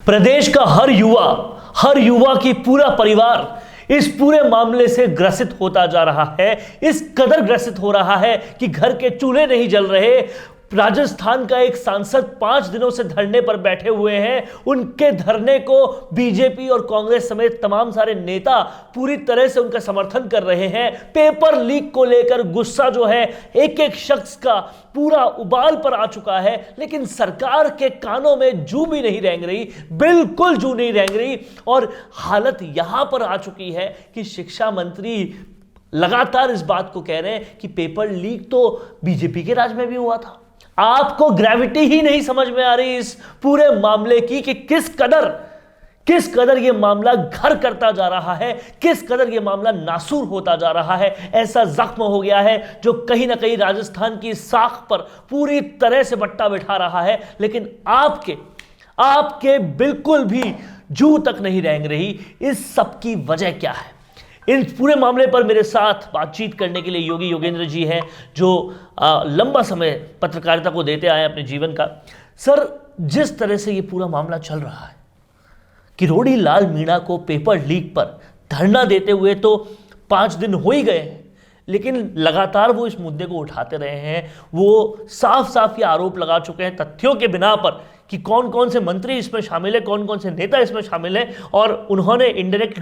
प्रदेश का हर युवा की पूरा परिवार इस पूरे मामले से ग्रसित होता जा रहा है। इस कदर ग्रसित हो रहा है कि घर के चूल्हे नहीं जल रहे। राजस्थान का एक सांसद 5 दिनों से धरने पर बैठे हुए हैं। उनके धरने को बीजेपी और कांग्रेस समेत तमाम सारे नेता पूरी तरह से उनका समर्थन कर रहे हैं। पेपर लीक को लेकर गुस्सा जो है एक एक शख्स का पूरा उबाल पर आ चुका है, लेकिन सरकार के कानों में जू भी नहीं रेंग रही, बिल्कुल जू नहीं रेंग रही। और हालत यहां पर आ चुकी है कि शिक्षा मंत्री लगातार इस बात को कह रहे हैं कि पेपर लीक तो बीजेपी के राज में भी हुआ था। आपको ग्रेविटी ही नहीं समझ में आ रही इस पूरे मामले की कि किस कदर यह मामला घर करता जा रहा है, किस कदर यह मामला नासूर होता जा रहा है। ऐसा जख्म हो गया है जो कहीं ना कहीं राजस्थान की साख पर पूरी तरह से बट्टा बिठा रहा है, लेकिन आपके बिल्कुल भी जू तक नहीं रेंग रही। इस सब की वजह क्या है? इन पूरे मामले पर मेरे साथ बातचीत करने के लिए योगेंद्र जी हैं, जो लंबा समय पत्रकारिता को देते आए अपने जीवन का। सर, जिस तरह से ये पूरा मामला चल रहा है, किरोड़ी लाल मीणा को पेपर लीक पर धरना देते हुए तो 5 दिन हो ही गए हैं, लेकिन लगातार वो इस मुद्दे को उठाते रहे हैं। वो साफ साफ ये आरोप लगा चुके हैं तथ्यों के बिना पर कि कौन कौन से मंत्री इसमें शामिल है, कौन कौन से नेता इसमें शामिल है, और उन्होंने इनडायरेक्ट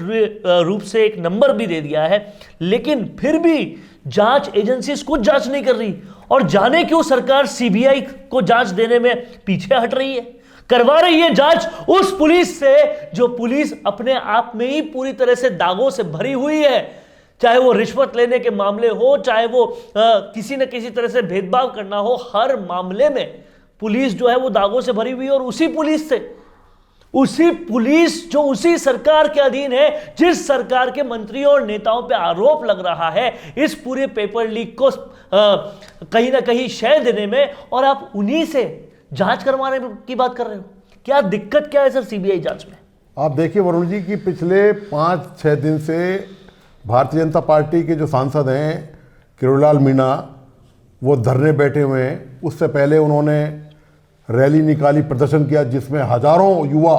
रूप से एक नंबर भी दे दिया है। लेकिन फिर भी जांच एजेंसी कुछ जांच नहीं कर रही, और जाने क्यों सरकार सीबीआई को जांच देने में पीछे हट रही है। करवा रही है जांच उस पुलिस से जो पुलिस अपने आप में ही पूरी तरह से दागों से भरी हुई है। चाहे वो रिश्वत लेने के मामले हो, चाहे वो किसी न किसी तरह से भेदभाव करना हो, हर मामले में पुलिस जो है वो दागों से भरी हुई है। और उसी पुलिस जो उसी सरकार के अधीन है, जिस सरकार के मंत्रियों और नेताओं पे आरोप लग रहा है इस पूरे पेपर लीक को कहीं ना कहीं शय देने में, और आप उन्हीं से जांच करवाने की बात कर रहे हो। क्या दिक्कत क्या है सर सीबीआई जांच में? आप देखिए वरुण जी कि पिछले 5-6 दिन से भारतीय जनता पार्टी के जो सांसद हैं किरोड़ी लाल मीणा, वो धरने बैठे हुए हैं। उससे पहले उन्होंने रैली निकाली, प्रदर्शन किया, जिसमें हजारों युवा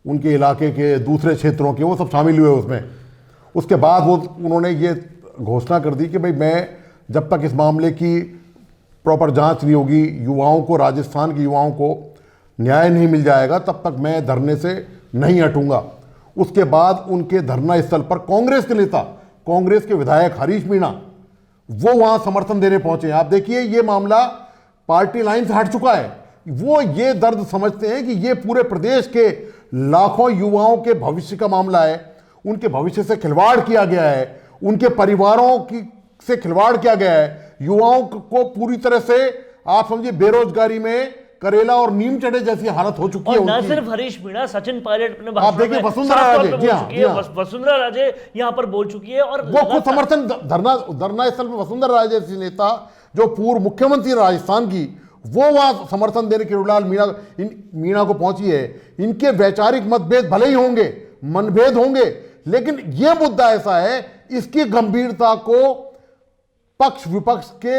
उनके इलाके के दूसरे क्षेत्रों के वो सब शामिल हुए उसमें। उसके बाद उन्होंने ये घोषणा कर दी कि भाई मैं जब तक इस मामले की प्रॉपर जांच नहीं होगी, युवाओं को, राजस्थान के युवाओं को न्याय नहीं मिल जाएगा, तब तक मैं धरने से नहीं हटूंगा। उसके बाद उनके धरना स्थल पर कांग्रेस के नेता, कांग्रेस के विधायक हरीश मीणा, वो वहां समर्थन देने पहुंचे। आप देखिए ये मामला पार्टी लाइन से हट चुका है। वो ये दर्द समझते हैं कि ये पूरे प्रदेश के लाखों युवाओं के भविष्य का मामला है। उनके भविष्य से खिलवाड़ किया गया है, उनके परिवारों से खिलवाड़ किया गया है। युवाओं को पूरी तरह से आप समझिए बेरोजगारी में करेला और नीम चढ़े जैसी हालत हो चुकी है। और न सिर्फ हरीश मीणा, सचिन पायलट ने आप देखिए वसुंधरा राजे यहां पर बोल चुकी है, और वो खुद समर्थन धरना स्थल में वसुंधरा राजे जैसी नेता जो पूर्व मुख्यमंत्री राजस्थान की, वो वहां समर्थन देने किरोड़ी लाल मीणा को पहुंची है। इनके वैचारिक मतभेद भले ही होंगे, मनभेद होंगे, लेकिन यह मुद्दा ऐसा है, इसकी गंभीरता को पक्ष विपक्ष के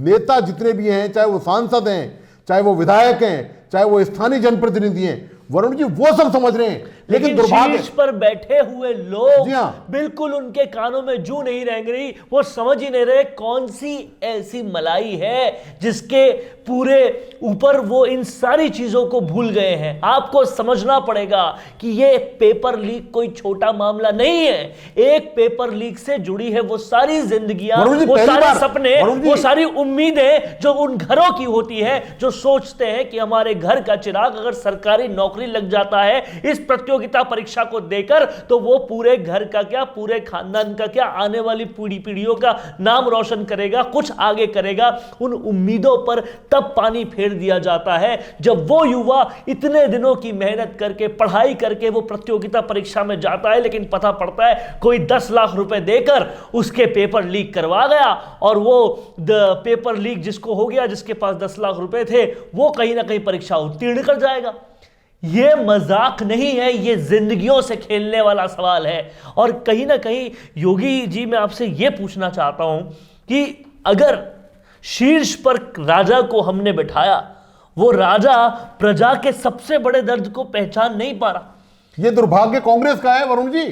नेता जितने भी हैं, चाहे वो सांसद हैं, चाहे वो विधायक हैं, चाहे वो स्थानीय जनप्रतिनिधि हैं, वरुण जी वो सब समझ रहे हैं, लेकिन दुर्भाग्य शीर्ष पर बैठे हुए लोग बिल्कुल उनके कानों में जू नहीं रेंग रही। वो समझ ही नहीं रहे कौन सी ऐसी मलाई है जिसके पूरे ऊपर वो इन सारी चीजों को भूल गए हैं। आपको समझना पड़ेगा कि ये पेपर लीक कोई छोटा मामला नहीं है। एक पेपर लीक से जुड़ी है वो सारी जिंदगियां, वो सारे सपने, वो सारी उम्मीदें जो उन घरों की होती है, जो सोचते हैं कि हमारे घर का चिराग अगर सरकारी नौकरी लग जाता है इस प्रतियोगिता परीक्षा को देकर, तो वो पूरे घर का क्या, पूरे खानदान का क्या, आने वाली पीढ़ियों का नाम रोशन करेगा, कुछ आगे करेगा। उन उम्मीदों पर तब पानी फेर दिया जाता है जब वो युवा इतने दिनों की मेहनत करके, पढ़ाई करके वो प्रतियोगिता परीक्षा में जाता है, लेकिन पता पड़ता है कोई 10 लाख रुपए देकर उसके पेपर लीक करवा गया, और वो पेपर लीक जिसको हो गया, जिसके पास 10 लाख रुपए थे, वो कहीं ना कहीं परीक्षा उत्तीर्ण कर जाएगा। ये मजाक नहीं है, ये जिंदगियों से खेलने वाला सवाल है। और कहीं ना कहीं योगी जी, मैं आपसे ये पूछना चाहता हूं कि अगर शीर्ष पर राजा को हमने बिठाया वो राजा प्रजा के सबसे बड़े दर्द को पहचान नहीं पा रहा। ये दुर्भाग्य कांग्रेस का है वरुण जी,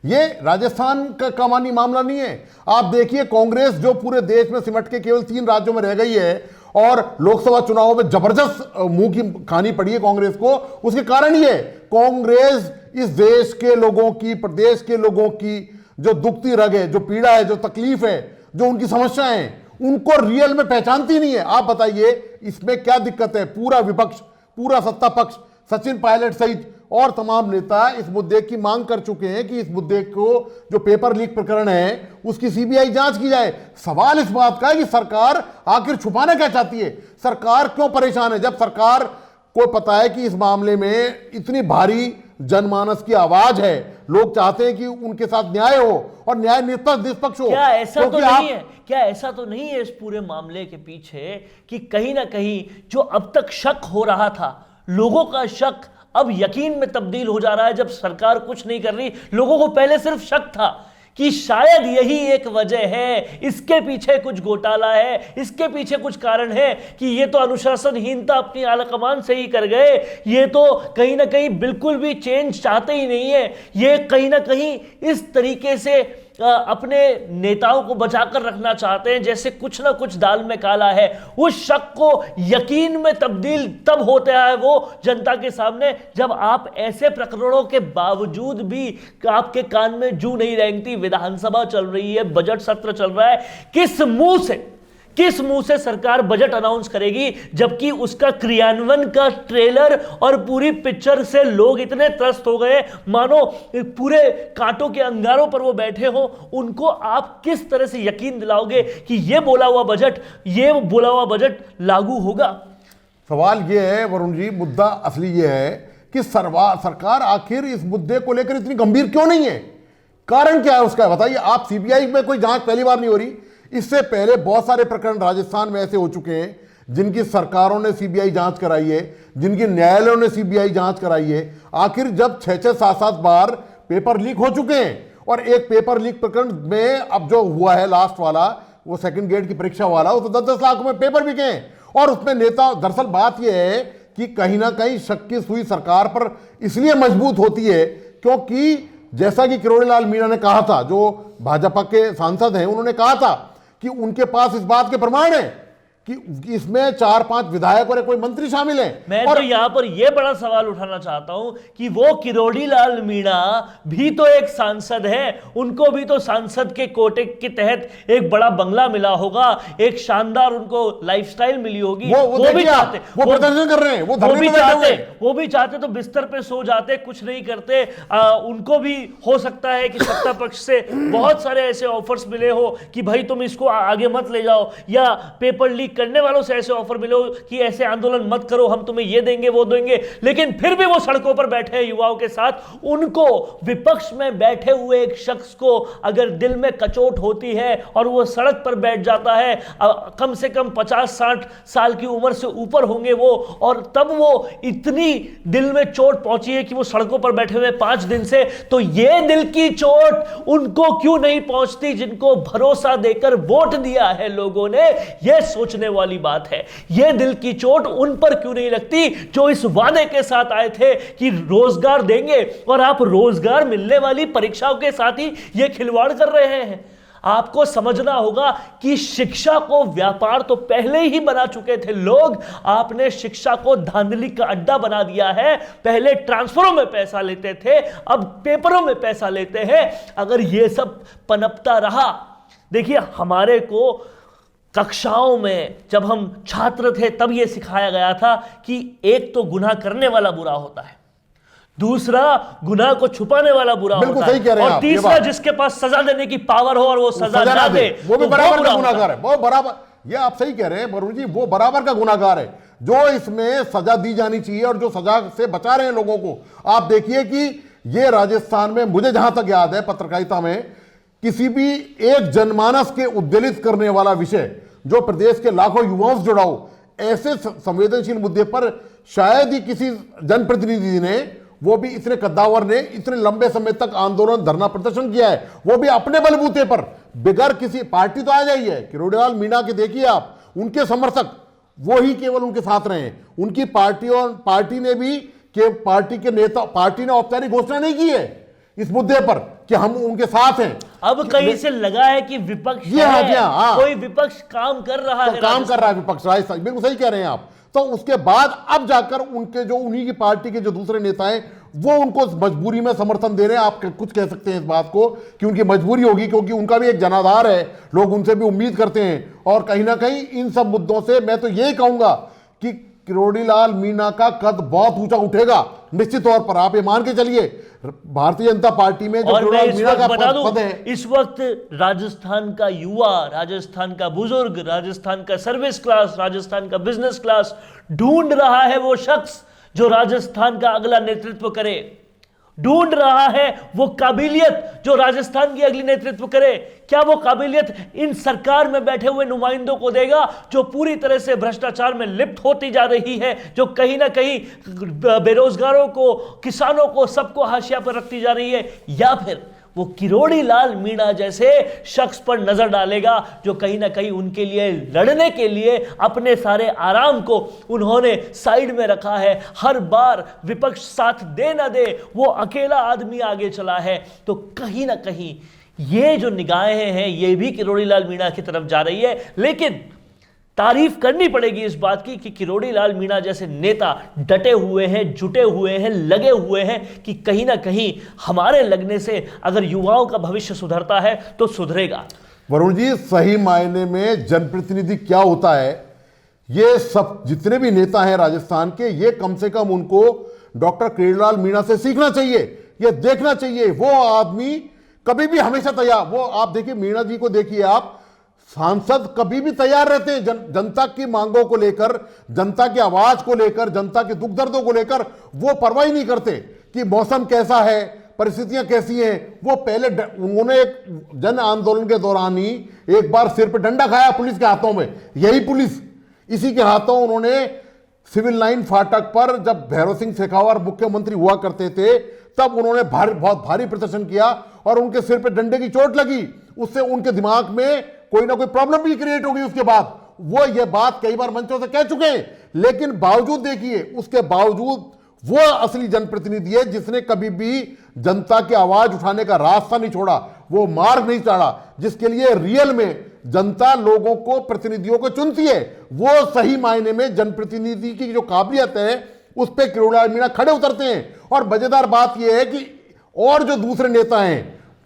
ये राजस्थान का कमानी मामला नहीं है। आप देखिए कांग्रेस जो पूरे देश में सिमट के केवल 3 राज्यों में रह गई है और लोकसभा चुनावों में जबरदस्त मुंह की खानी पड़ी है कांग्रेस को, उसके कारण ये कांग्रेस इस देश के लोगों की, प्रदेश के लोगों की जो दुखती रग है, जो पीड़ा है, जो तकलीफ है, जो उनकी समस्याएं हैं, उनको रियल में पहचानती नहीं है। आप बताइए इसमें क्या दिक्कत है? पूरा विपक्ष, पूरा सत्ता पक्ष, सचिन पायलट सहित और तमाम नेता इस मुद्दे की मांग कर चुके हैं कि इस मुद्दे को, जो पेपर लीक प्रकरण है, उसकी सीबीआई जांच की जाए। सवाल इस बात का है कि सरकार आखिर छुपाना क्या चाहती है? सरकार क्यों परेशान है? जब सरकार को पता है कि इस मामले में इतनी भारी जनमानस की आवाज है, लोग चाहते हैं कि उनके साथ न्याय हो और न्याय निष्पक्ष हो। क्या ऐसा तो नहीं है? क्या ऐसा तो नहीं है इस पूरे मामले के पीछे कि कहीं ना कहीं जो अब तक शक हो रहा था, लोगों का शक अब यकीन में तब्दील हो जा रहा है जब सरकार कुछ नहीं कर रही? लोगों को पहले सिर्फ शक था कि शायद यही एक वजह है, इसके पीछे कुछ घोटाला है, इसके पीछे कुछ कारण है कि ये तो अनुशासनहीनता अपनी आलाकमान से ही कर गए, ये तो कहीं ना कहीं बिल्कुल भी चेंज चाहते ही नहीं है, ये कहीं ना कहीं इस तरीके से अपने नेताओं को बचाकर रखना चाहते हैं जैसे कुछ ना कुछ दाल में काला है। उस शक को यकीन में तब्दील तब होता है वो जनता के सामने जब आप ऐसे प्रकरणों के बावजूद भी आपके कान में जू नहीं रेंगती। विधानसभा चल रही है, बजट सत्र चल रहा है, किस मुंह से सरकार बजट अनाउंस करेगी जबकि उसका क्रियान्वयन का ट्रेलर और पूरी पिक्चर से लोग इतने त्रस्त हो गए मानो पूरे कांटों के अंगारों पर वो बैठे हो। उनको आप किस तरह से यकीन दिलाओगे कि ये बोला हुआ बजट लागू होगा? सवाल ये है वरुण जी, मुद्दा असली ये है कि सरकार आखिर इस मुद्दे को लेकर इतनी गंभीर क्यों नहीं है? कारण क्या है उसका, बताइए आप। सीबीआई में कोई जांच पहली बार नहीं हो रही, इससे पहले बहुत सारे प्रकरण राजस्थान में ऐसे हो चुके हैं जिनकी सरकारों ने सीबीआई जांच कराई है, जिनकी न्यायालयों ने सीबीआई जांच कराई है। आखिर जब 6-6, 7-7 बार पेपर लीक हो चुके हैं और एक पेपर लीक प्रकरण में अब जो हुआ है लास्ट वाला, वो सेकंड ग्रेड की परीक्षा वाला, वो तो 10-10 लाख में पेपर बिके हैं और उसमें नेता, दरअसल बात यह है कि कहीं ना कहीं शक की सुई सरकार पर इसलिए मजबूत होती है क्योंकि जैसा कि किरोड़ीलाल मीणा ने कहा था, जो भाजपा के सांसद हैं, उन्होंने कहा था कि उनके पास इस बात के प्रमाण है कि इसमें 4-5 विधायक और कोई मंत्री शामिल हैं। मैं तो यहां पर यह बड़ा सवाल उठाना चाहता हूं कि वो किरोड़ीलाल मीणा भी तो एक सांसद है, उनको भी तो सांसद के कोटे के तहत एक बड़ा बंगला मिला होगा, एक शानदार उनको लाइफस्टाइल मिली होगी। वो भी चाहते, वो प्रदर्शन कर रहे हैं, वो भी चाहते तो बिस्तर पे सो जाते, कुछ नहीं करते। उनको भी हो सकता है कि सत्ता पक्ष से बहुत सारे ऐसे ऑफर्स मिले हो कि भाई तुम इसको आगे मत ले जाओ, या पेपर लीक करने वालों से ऐसे ऑफर मिले कि ऐसे आंदोलन मत करो, हम तुम्हें ये देंगे वो देंगे, लेकिन फिर भी वो सड़कों पर बैठे हैं युवाओं के साथ। उनको विपक्ष में बैठे हुए एक शख्स को अगर दिल में कचोट होती है और वो सड़क पर बैठ जाता है, कम से कम 50-60 साल की उम्र से ऊपर होंगे वो, और तब वो इतनी दिल में चोट पहुंची है कि वो सड़कों पर बैठे हुए 5 दिन से, तो ये दिल की चोट उनको क्यों नहीं पहुंचती जिनको भरोसा देकर वोट दिया है लोगों ने? ये सोचने वाली बात है। यह दिल की चोट उन पर क्यों नहीं लगती जो इस वादे के साथ आए थे कि रोजगार देंगे, और आप रोजगार मिलने वाली परीक्षाओं के साथ ही यह खिलवाड़ कर रहे हैं। आपको समझना होगा कि शिक्षा को व्यापार तो पहले ही बना चुके थे लोग, आपने शिक्षा को धांधली का अड्डा बना दिया है। पहले ट्रांसफरों में पैसा लेते थे, अब पेपरों में पैसा लेते हैं। अगर यह सब पनपता रहा, देखिए हमारे को कक्षाओं में जब हम छात्र थे तब यह सिखाया गया था कि एक तो गुनाह करने वाला बुरा होता है, दूसरा गुनाह को छुपाने वाला बुरा होता है, और तीसरा जिसके पास सजा देने की पावर हो और वो सजा ना दे वो भी बराबर का गुनाहगार है। वो बराबर, ये आप सही कह रहे हैं वरुण जी, वो बराबर का गुनाहगार है। जो इसमें सजा दी जानी चाहिए और जो सजा से बचा रहे हैं लोगों को। आप देखिए कि ये राजस्थान में, मुझे जहां तक याद है पत्रकारिता में, किसी भी एक जनमानस के उद्वेलित करने वाला विषय जो प्रदेश के लाखों युवाओं से जुड़ा हो, ऐसे संवेदनशील मुद्दे पर शायद ही किसी जनप्रतिनिधि ने, वो भी इतने कद्दावर ने, इतने लंबे समय तक आंदोलन, धरना, प्रदर्शन किया है, वो भी अपने बलबूते पर, बगैर किसी पार्टी तो आ जाइए। किरोड़ीलाल मीणा के देखिए आप, उनके समर्थक वो ही केवल उनके साथ रहे। उनकी पार्टी ने भी पार्टी ने औपचारिक घोषणा नहीं की है इस मुद्दे पर कि हम उनके साथ हैं। अब कहीं से लगा है कि विपक्ष कोई विपक्ष काम कर रहा है, काम कर रहा है विपक्ष, राजस्थान, बिल्कुल सही कह रहे हैं आप। तो उसके बाद अब जाकर उनके जो उन्हीं की पार्टी के जो दूसरे नेता हैं वो उनको मजबूरी में समर्थन दे रहे हैं। आप कुछ कह सकते हैं इस बात को कि उनकी मजबूरी होगी, क्योंकि उनका भी एक जनाधार है, लोग उनसे भी उम्मीद करते हैं। और कहीं ना कहीं इन सब मुद्दों से मैं तो यही कहूंगा कि किरोड़ीलाल मीणा का कद बहुत ऊंचा उठेगा निश्चित तौर पर। आप ये मान के चलिए भारतीय जनता पार्टी में जो किरोड़ीलाल मीणा का पद है, इस वक्त राजस्थान का युवा, राजस्थान का बुजुर्ग, राजस्थान का सर्विस क्लास, राजस्थान का बिजनेस क्लास ढूंढ रहा है वो शख्स जो राजस्थान का अगला नेतृत्व करे, ढूंढ रहा है वो काबिलियत जो राजस्थान की अगली नेतृत्व करे। क्या वो काबिलियत इन सरकार में बैठे हुए नुमाइंदों को देगा जो पूरी तरह से भ्रष्टाचार में लिप्त होती जा रही है, जो कहीं ना कहीं बेरोजगारों को, किसानों को, सबको हाशिया पर रखती जा रही है? या फिर वो किरोड़ीलाल मीणा जैसे शख्स पर नजर डालेगा जो कहीं ना कहीं उनके लिए लड़ने के लिए अपने सारे आराम को उन्होंने साइड में रखा है। हर बार विपक्ष साथ दे ना दे वो अकेला आदमी आगे चला है। तो कहीं ना कहीं ये जो निगाहें हैं ये भी किरोड़ीलाल मीणा की तरफ जा रही है। लेकिन तारीफ करनी पड़ेगी इस बात की कि किरोड़ीलाल मीणा जैसे नेता डटे हुए हैं, जुटे हुए हैं, लगे हुए हैं कि कहीं ना कहीं हमारे लगने से अगर युवाओं का भविष्य सुधरता है तो सुधरेगा। वरुण जी, सही मायने में जनप्रतिनिधि क्या होता है, ये सब जितने भी नेता हैं राजस्थान के, ये कम से कम उनको डॉक्टर किरोड़ीलाल मीणा से सीखना चाहिए, ये देखना चाहिए। वो आदमी कभी भी हमेशा तैयार, वो आप देखिए मीणा जी को देखिए आप, सांसद कभी भी तैयार रहते हैं जनता की मांगों को लेकर, जनता की आवाज को लेकर, जनता के दुख दर्दों को लेकर। वो परवाह ही नहीं करते कि मौसम कैसा है, परिस्थितियां कैसी हैं। वो पहले उन्होंने एक जन आंदोलन के दौरान ही एक बार सिर पे डंडा खाया पुलिस के हाथों में, यही पुलिस, इसी के हाथों उन्होंने सिविल लाइन फाटक पर जब भैरव सिंह शेखावत मुख्यमंत्री हुआ करते थे तब उन्होंने बहुत भारी प्रदर्शन किया और उनके सिर पे डंडे की चोट लगी। उससे उनके दिमाग में कोई ना कोई प्रॉब्लम भी क्रिएट होगी। उसके बाद वो ये बात कई बार मंचों से कह चुके हैं, लेकिन बावजूद देखिए, उसके बावजूद वो असली जनप्रतिनिधि है जिसने कभी भी जनता की आवाज उठाने का रास्ता नहीं छोड़ा, वो मार्ग नहीं चढ़ा, जिसके लिए रियल में जनता लोगों को, प्रतिनिधियों को चुनती है। वो सही मायने में जनप्रतिनिधि की जो काबिलियत है उस पर किरोड़ीलाल मीणा खड़े उतरते हैं। और मजेदार बात यह है कि और जो दूसरे नेता हैं,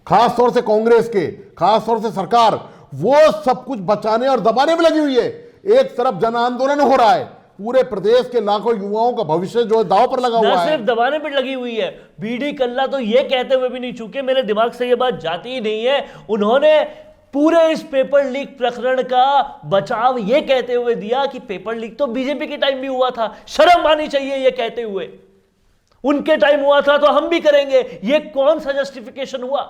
खासतौर से कांग्रेस के, खासतौर से सरकार, वो सब कुछ बचाने और दबाने में लगी हुई है। एक तरफ जन आंदोलन हो रहा है, पूरे प्रदेश के लाखों युवाओं का भविष्य जो है दांव पर लगा हुआ है, सिर्फ दबाने पर लगी हुई है। बीडी कल्ला तो ये कहते हुए भी नहीं चूके, मेरे दिमाग से ये बात जाती ही नहीं है, उन्होंने पूरे इस पेपर लीक प्रकरण का बचाव ये कहते हुए दिया कि पेपर लीक तो बीजेपी के टाइम भी हुआ था, शर्म आनी चाहिए ये कहते हुए। उनके टाइम हुआ था तो हम भी करेंगे, ये कौन सा जस्टिफिकेशन हुआ?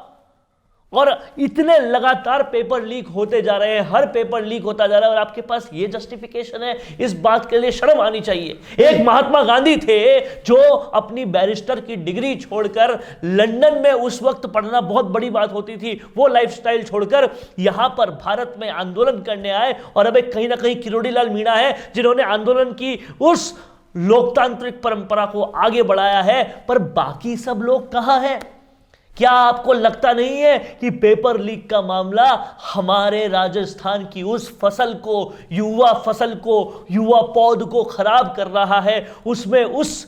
और इतने लगातार पेपर लीक होते जा रहे हैं, हर पेपर लीक होता जा रहा है और आपके पास ये जस्टिफिकेशन है। इस बात के लिए शर्म आनी चाहिए। एक महात्मा गांधी थे जो अपनी बैरिस्टर की डिग्री छोड़कर, लंदन में उस वक्त पढ़ना बहुत बड़ी बात होती थी, वो लाइफस्टाइल छोड़कर यहां पर भारत में आंदोलन करने आए। और अब एक कहीं ना कहीं किरोड़ीलाल मीणा है जिन्होंने आंदोलन की उस लोकतांत्रिक परंपरा को आगे बढ़ाया है। पर बाकी सब लोग कहां हैं? क्या आपको लगता नहीं है कि पेपर लीक का मामला हमारे राजस्थान की उस फसल को, युवा फसल को, युवा पौध को खराब कर रहा है? उसमें उस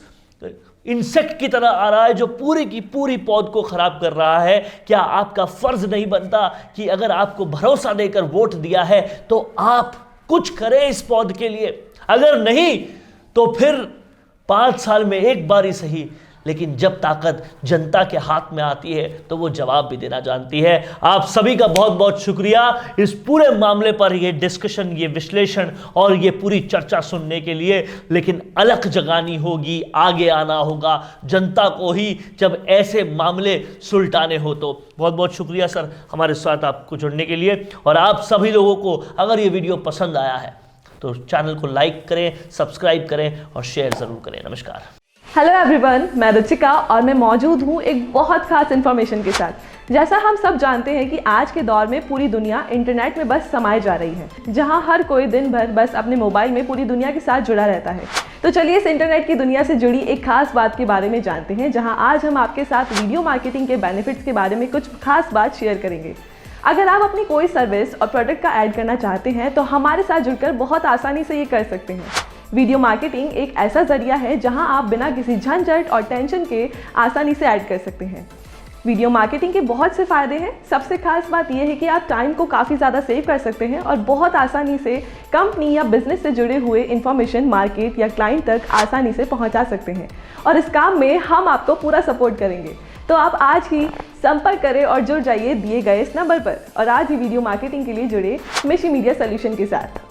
इंसेक्ट की तरह आ रहा है जो पूरी की पूरी पौध को खराब कर रहा है। क्या आपका फर्ज नहीं बनता कि अगर आपको भरोसा देकर वोट दिया है तो आप कुछ करें इस पौध के लिए? अगर नहीं तो फिर 5 साल में एक बार ही सही, लेकिन जब ताकत जनता के हाथ में आती है तो वो जवाब भी देना जानती है। आप सभी का बहुत बहुत शुक्रिया इस पूरे मामले पर ये डिस्कशन, ये विश्लेषण और ये पूरी चर्चा सुनने के लिए। लेकिन अलख जगानी होगी, आगे आना होगा जनता को ही जब ऐसे मामले सुलटाने हो। तो बहुत बहुत शुक्रिया सर हमारे साथ आपको जुड़ने के लिए। और आप सभी लोगों को अगर ये वीडियो पसंद आया है तो चैनल को लाइक करें, सब्सक्राइब करें और शेयर ज़रूर करें। नमस्कार। हेलो एवरीवन, मैं रुचिका और मैं मौजूद हूँ एक बहुत खास इन्फॉर्मेशन के साथ। जैसा हम सब जानते हैं कि आज के दौर में पूरी दुनिया इंटरनेट में बस समाई जा रही है, जहाँ हर कोई दिन भर बस अपने मोबाइल में पूरी दुनिया के साथ जुड़ा रहता है। तो चलिए इस इंटरनेट की दुनिया से जुड़ी एक खास बात के बारे में जानते हैं, जहाँ आज हम आपके साथ वीडियो मार्केटिंग के बेनिफिट्स के बारे में कुछ खास बात शेयर करेंगे। अगर आप अपनी कोई सर्विस और प्रोडक्ट का ऐड करना चाहते हैं तो हमारे साथ जुड़कर बहुत आसानी से ये कर सकते हैं। वीडियो मार्केटिंग एक ऐसा जरिया है जहां आप बिना किसी झंझट और टेंशन के आसानी से ऐड कर सकते हैं। वीडियो मार्केटिंग के बहुत से फ़ायदे हैं। सबसे खास बात यह है कि आप टाइम को काफ़ी ज़्यादा सेव कर सकते हैं और बहुत आसानी से कंपनी या बिजनेस से जुड़े हुए इन्फॉर्मेशन मार्केट या क्लाइंट तक आसानी से पहुंचा सकते हैं, और इस काम में हम आपको पूरा सपोर्ट करेंगे। तो आप आज ही संपर्क करें और जुड़ जाइए दिए गए इस नंबर पर, और आज ही वीडियो मार्केटिंग के लिए जुड़े मिशी मीडिया सोल्यूशन के साथ।